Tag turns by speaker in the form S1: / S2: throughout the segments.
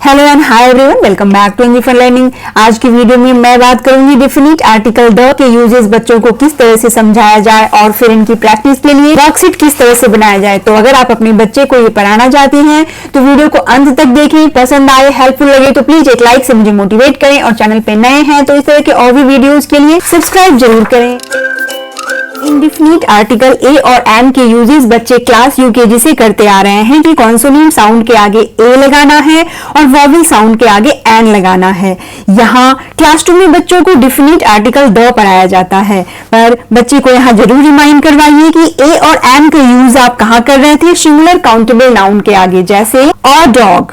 S1: Hello and hi everyone, welcome back to English for learning. आज की video में मैं बात करूंगी डेफिनिट आर्टिकल द के यूजेस बच्चों को किस तरह से समझाया जाए और फिर इनकी प्रैक्टिस के लिए वर्कशीट किस तरह से बनाया जाए। तो अगर आप अपने बच्चे को ये पढ़ाना चाहते हैं तो वीडियो को अंत तक देखें। पसंद आए, हेल्पफुल लगे तो प्लीज एक लाइक से मुझे मोटिवेट करें और चैनल पे नए हैं तो इस तरह के और भी वीडियोज के लिए सब्सक्राइब जरूर करें। इंडेफिनिट आर्टिकल ए और एन के यूजेस बच्चे क्लास यूकेजी से करते आ रहे हैं कि कॉन्सोनेंट साउंड के आगे ए लगाना है और वॉवेल साउंड के आगे एन लगाना है। यहाँ क्लास 2 में बच्चों को डेफिनिट आर्टिकल द पढ़ाया जाता है, पर बच्चे को यहाँ जरूर रिमाइंड करवाइए कि ए और एन का यूज आप कहाँ कर रहे थे सिंगुलर काउंटेबल नाउन के आगे, जैसे a dog,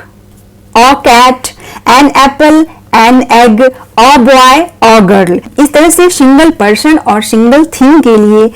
S1: a cat, an apple, an egg, a boy, a girl. इस तरह से सिंगल पर्सन और सिंगल थिंग के लिए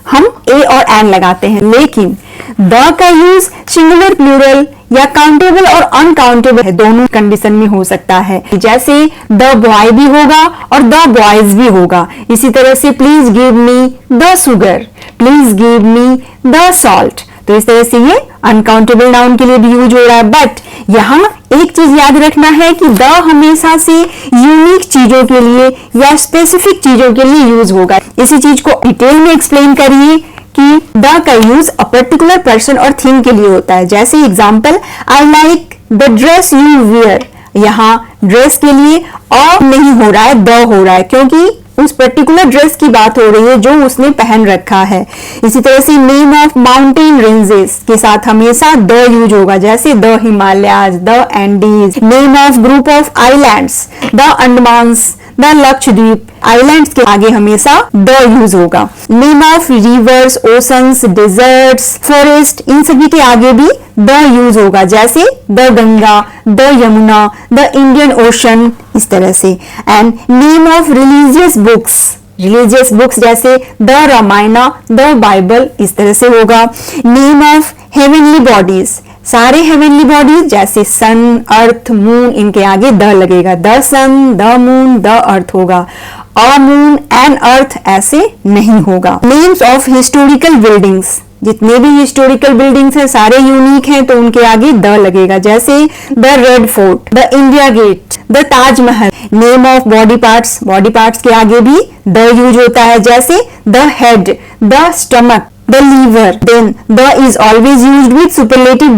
S1: हम ए और एन लगाते हैं, लेकिन द का यूज सिंगुलर, प्लूरल या काउंटेबल और अनकाउंटेबल है, दोनों कंडीशन में हो सकता है। जैसे द बॉय भी होगा और द बॉयज भी होगा। इसी तरह से please give me the sugar, please give me the salt. तो इस तरह से ये अनकाउंटेबल नाउन के लिए भी यूज हो रहा है। बट यहाँ एक चीज याद रखना है कि द हमेशा से यूनिक चीजों के लिए या स्पेसिफिक चीजों के लिए यूज होगा। इसी चीज को डिटेल में एक्सप्लेन करिए कि द का यूज अ पर्टिकुलर पर्सन और थिंग के लिए होता है। जैसे example, I like the dress you wear. यहाँ ड्रेस के लिए अ नहीं हो रहा है, द हो रहा है, क्योंकि उस पर्टिकुलर ड्रेस की बात हो रही है जो उसने पहन रखा है। इसी तरह से नेम ऑफ माउंटेन रेंजेस के साथ हमेशा द यूज होगा, जैसे the Himalayas, the Andes. Name of group of islands, the Andamans, the Lakshadweep. Islands के आगे हमेशा द यूज होगा। Name of rivers, oceans, deserts, forest, इन सभी के आगे भी द यूज होगा, जैसे the Ganga, the Yamuna, the Indian ocean, इस तरह से। And name of religious books जैसे द रामायणा, द बाइबल, इस तरह से होगा। नेम ऑफ हेवनली बॉडीज, सारे हेवनली बॉडीज जैसे सन, अर्थ, मून, इनके आगे द लगेगा। The sun, the moon, the earth होगा। अ मून एंड अर्थ ऐसे नहीं होगा। नेम्स ऑफ हिस्टोरिकल बिल्डिंग्स, जितने भी हिस्टोरिकल बिल्डिंग्स हैं सारे यूनिक हैं तो उनके आगे द लगेगा, जैसे the Red Fort, the India Gate, the Taj Mahal. Name of body parts के आगे भी द यूज होता है, जैसे the head, the stomach, the liver। then the is always used with superlative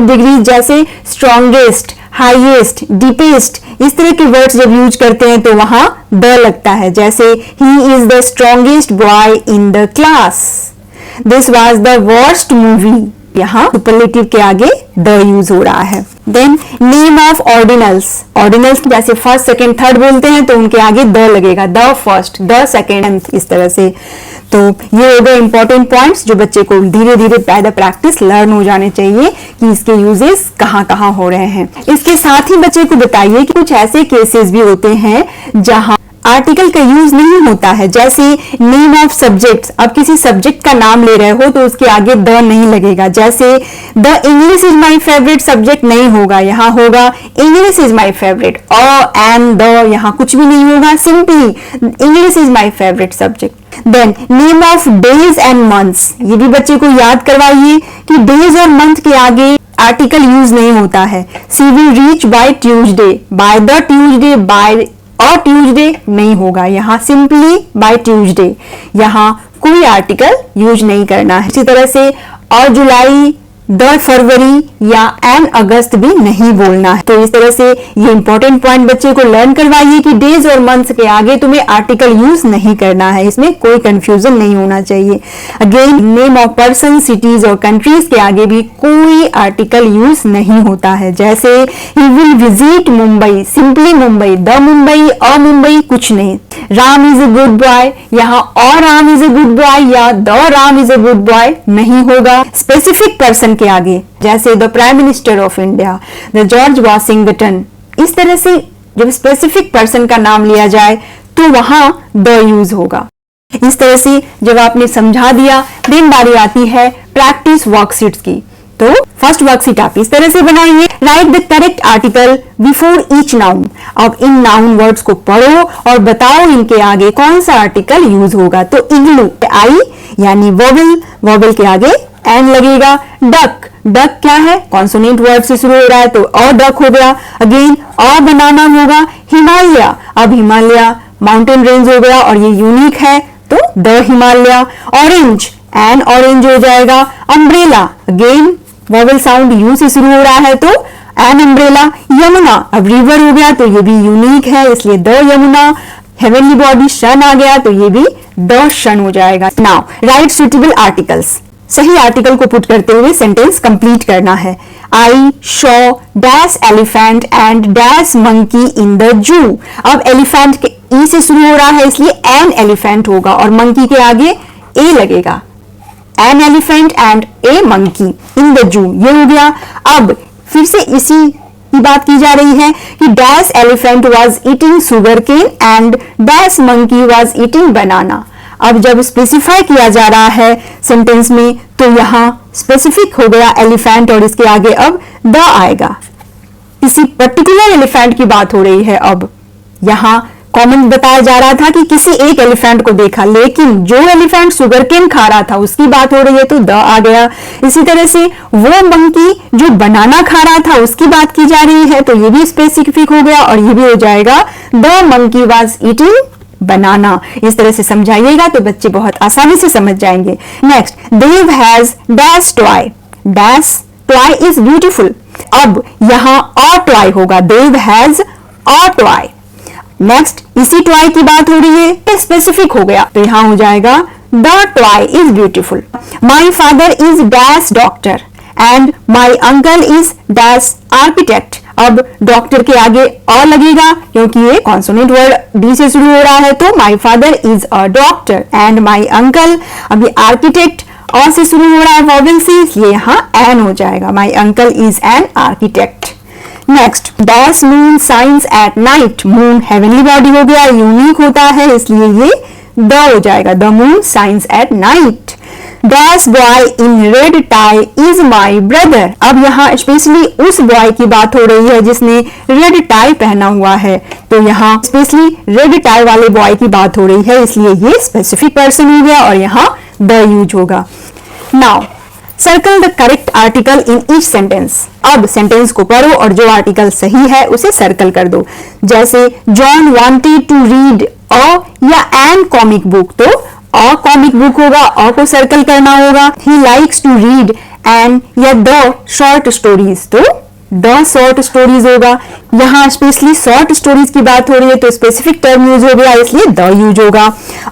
S1: degrees जैसे strongest, highest, deepest। इस तरह के वर्ड्स जब यूज करते हैं तो वहां द लगता है, जैसे he is the strongest boy in the class, this was the worst movie। यहाँ सुपरलेटिव के आगे द यूज हो रहा है। देन नेम ऑफ ऑर्डिनल्स जैसे फर्स्ट, सेकंड, थर्ड बोलते हैं तो उनके आगे द लगेगा, द फर्स्ट, द सेकंड, इस तरह से। तो ये हो गए इंपॉर्टेंट पॉइंट्स जो बच्चे को धीरे धीरे बाय द प्रैक्टिस लर्न हो जाने चाहिए कि इसके यूजेस कहाँ कहाँ हो रहे हैं। इसके साथ ही बच्चे को बताइए कि कुछ ऐसे केसेस भी होते हैं जहाँ आर्टिकल का यूज नहीं होता है, जैसे नेम ऑफ सब्जेक्ट्स। अब किसी सब्जेक्ट का नाम ले रहे हो तो उसके आगे द नहीं लगेगा, जैसे the English is my favourite subject नहीं होगा, यहाँ होगा English is my favourite. And the यहाँ कुछ भी नहीं होगा, simply English is my favourite subject. Then name of days and months, ये भी बच्चे को याद करवाइए कि डेज और मंथ के आगे आर्टिकल यूज नहीं होता है। She will reach by Tuesday, by the Tuesday, by और ट्यूजडे नहीं होगा, यहाँ सिंपली बाय ट्यूजडे। यहाँ कोई आर्टिकल यूज नहीं करना है। इसी तरह से और जुलाई, द फरवरी या एन अगस्त भी नहीं बोलना है। तो इस तरह से ये इंपॉर्टेंट पॉइंट बच्चे को लर्न करवाइए कि डेज और मंथ्स के आगे तुम्हें आर्टिकल यूज नहीं करना है, इसमें कोई कंफ्यूजन नहीं होना चाहिए। Again name of person, cities और कंट्रीज के आगे भी कोई आर्टिकल यूज नहीं होता है, जैसे he will visit Mumbai, simply Mumbai, the Mumbai, a Mumbai, कुछ नहीं। Ram is a good boy, यहाँ और Ram is a good boy या the Ram is a good boy नहीं होगा। स्पेसिफिक पर्सन के आगे जैसे the prime minister of India, the George Washington, इस तरह से जब स्पेसिफिक पर्सन का नाम लिया जाए तो वहां द यूज होगा। इस तरह से जब आपने समझा दिया, देन बारी आती है प्रैक्टिस वर्कशीट्स की। तो फर्स्ट वर्कशीट आप इस तरह से बनाइए, right the correct article before each noun. अब इन नाउन वर्ड्स को पढ़ो और बताओ इनके आगे कौन सा आर्टिकल यूज होगा। तो इग्लू, आई यानी वोवेल, वोवेल के आगे एन लगेगा। डक, डक क्या है, कॉन्सोनेंट वर्ड से शुरू हो रहा है तो और डक हो गया। अगेन और बनाना होगा। हिमालय, अब हिमालय माउंटेन रेंज हो गया और ये यूनिक है तो the Himalaya. Orange, N orange हो जाएगा। Umbrella, again vowel sound you से शुरू हो रहा है तो एन अम्ब्रेला। यमुना, अब रिवर हो गया तो ये भी यूनिक है इसलिए the Yamuna. Heavenly body sun आ गया तो ये भी द सन हो जाएगा। नाउ राइट सुटेबल आर्टिकल्स, सही आर्टिकल को पुट करते हुए सेंटेंस कंप्लीट करना है। I saw dash elephant and dash monkey in the zoo. अब एलिफेंट के ई से शुरू हो रहा है इसलिए एन एलिफेंट होगा और मंकी के आगे ए लगेगा। An elephant and A monkey in the जू, ये हो गया। अब फिर से इसी की बात की जा रही है कि dash elephant was eating sugar cane and dash monkey was eating banana. अब जब स्पेसिफाई किया जा रहा है सेंटेंस में तो यहां स्पेसिफिक हो गया एलिफेंट और इसके आगे अब द आएगा। किसी पर्टिकुलर एलिफेंट की बात हो रही है। अब यहां कॉमेंट बताया जा रहा था कि किसी एक एलिफेंट को देखा, लेकिन जो एलिफेंट शुगर केन खा रहा था उसकी बात हो रही है तो द आ गया। इसी तरह से वो मंकी जो बनाना खा रहा था उसकी बात की जा रही है तो ये भी स्पेसिफिक हो गया और ये भी हो जाएगा द मंकी वाज ईटिंग बनाना। इस तरह से समझाइएगा तो बच्चे बहुत आसानी से समझ जाएंगे। Next, Dev has dash toy, dash toy is beautiful. अब यहां अ टॉय होगा, Dev has a toy. Next, इसी टॉय की बात हो रही है तो स्पेसिफिक हो गया तो यहां हो जाएगा the toy is beautiful. My father is dash doctor and my uncle is dash architect. अब डॉक्टर के आगे अ लगेगा क्योंकि ये कॉन्सोनेंट वर्ड डी से शुरू हो रहा है तो my father is a doctor and my uncle, अब ये आर्किटेक्ट अ से शुरू हो रहा है वॉवेल से इसलिए यहाँ एन हो जाएगा। My uncle is an architect. Next, dash moon science at night, moon heavenly body हो गया, यूनिक होता है इसलिए ये द हो जाएगा, the moon science at night. Dash boy in red tie is my brother. अब यहाँ स्पेशली उस बॉय की बात हो रही है जिसने रेड टाई पहना हुआ है तो यहाँ स्पेशली रेड टाई वाले बॉय की बात हो रही है इसलिए ये स्पेसिफिक पर्सन हो गया और यहाँ द यूज होगा। Now circle the correct article in each sentence. अब सेंटेंस को पढ़ो और जो आर्टिकल सही है उसे सर्कल कर दो। जैसे John wanted to read a या एन कॉमिक बुक तो अ कॉमिक बुक होगा, अ को सर्कल करना होगा। He likes to read an या द शॉर्ट स्टोरीज तो द शॉर्ट स्टोरीज होगा। यहाँ स्पेशली शॉर्ट स्टोरीज की बात हो रही है तो स्पेसिफिक टर्म यूज हो गया इसलिए द यूज होगा।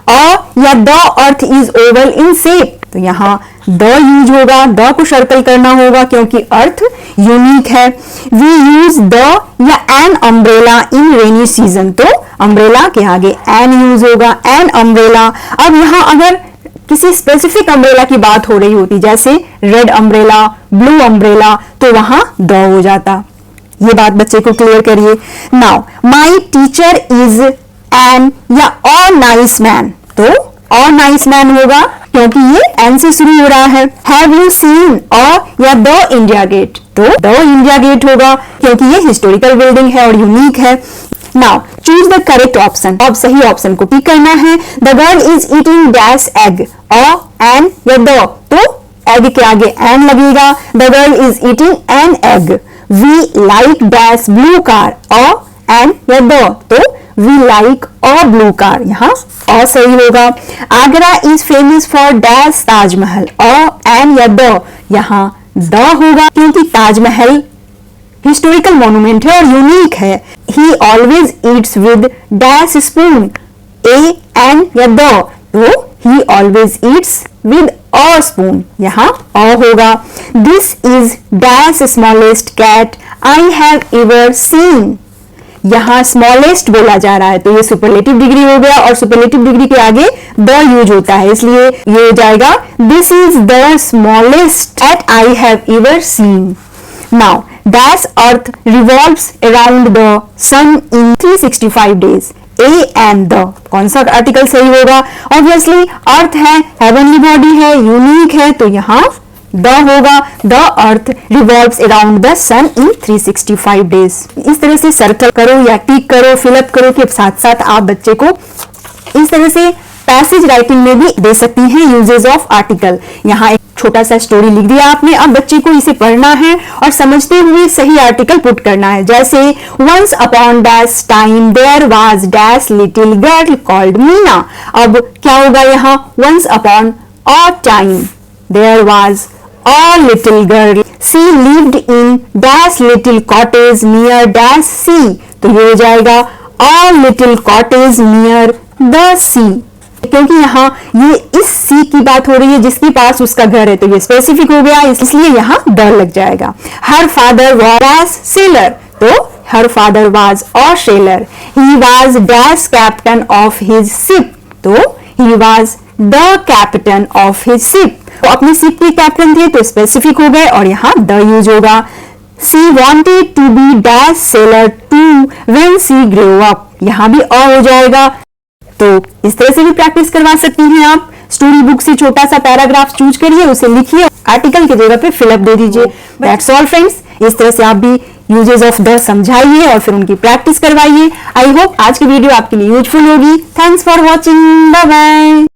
S1: अ या the earth is oval in shape तो यहाँ द यूज होगा, द को सर्कल करना होगा क्योंकि अर्थ यूनिक है। वी यूज द या an umbrella in rainy season तो अम्ब्रेला के आगे एन यूज होगा, एन अम्ब्रेला। अब यहाँ अगर किसी स्पेसिफिक अम्ब्रेला की बात हो रही होती जैसे रेड अम्ब्रेला, ब्लू अम्ब्रेला तो वहां द हो जाता। ये बात बच्चे को क्लियर करिए। Now my teacher is an या अ नाइस मैन तो अ नाइस मैन होगा क्योंकि ये एन से शुरू हो रहा है। हैव यू सीन अ या द इंडिया गेट तो द इंडिया गेट होगा क्योंकि ये हिस्टोरिकल बिल्डिंग है और यूनिक है। Now choose the correct option. अब सही ऑप्शन को टिक करना है। The girl is eating dash egg, a an या द तो एग के आगे एन लगेगा। The girl is eating an egg. We like dash blue car, a an या द तो we like a blue car, यहाँ अ सही होगा। Agra is famous for dash Taj Mahal, a an या द यहाँ द होगा क्योंकि ताजमहल हिस्टोरिकल मॉन्यूमेंट है और यूनिक है। He always eats with dash spoon, a an या द तो he always eats with a spoon, यहाँ अ होगा। This is dash smallest cat I have ever seen, यहाँ स्मॉलेस्ट बोला जा रहा है तो ये सुपरलेटिव डिग्री हो गया और सुपरलेटिव डिग्री के आगे द यूज होता है इसलिए ये हो जाएगा this is the smallest cat I have ever seen. Now dash earth revolves around the sun in 365 days, a and the कौन सा आर्टिकल सही होगा? ऑब्वियसली अर्थ है, हेवनली बॉडी है, यूनिक है तो यहाँ द होगा the earth revolves around the sun in 365 days. इस तरह से सर्कल करो या टिक करो, फिलअप करो के साथ साथ आप बच्चे को इस तरह से पैसेज राइटिंग में भी दे सकती हैं यूजेस ऑफ आर्टिकल। यहाँ एक छोटा सा स्टोरी लिख दिया आपने, अब बच्चे को इसे पढ़ना है और समझते हुए सही आर्टिकल पुट करना है। जैसे once upon dash time there was dash little girl called Meena. अब क्या होगा यहाँ, once upon a time there was a little girl she lived in dash little cottage near dash sea. तो ये हो जाएगा a little cottage near the sea, क्योंकि यहाँ ये इस सी की बात हो रही है जिसके पास उसका घर है, तो ये स्पेसिफिक हो गया, इसलिए यहाँ द लग जाएगा। हर फादर वाज सेलर, तो her father was a sailor. He was dash captain of his ship, तो he was the captain of his ship. तो अपनी शिप के कैप्टन थे तो स्पेसिफिक हो गए और यहाँ द यूज होगा। She wanted to be dash sailor to when she grow up, यहाँ भी अ हो जाएगा। तो इस तरह से भी प्रैक्टिस करवा सकती हैं आप। स्टोरी बुक से छोटा सा पैराग्राफ चूज करिए, उसे लिखिए, आर्टिकल की जगह पे फिलअप दे दीजिए। That's all friends. इस तरह से आप भी यूजेस ऑफ द समझाइए और फिर उनकी प्रैक्टिस करवाइए। आई होप आज की वीडियो आपके लिए यूजफुल होगी। Thanks for watching, bye bye.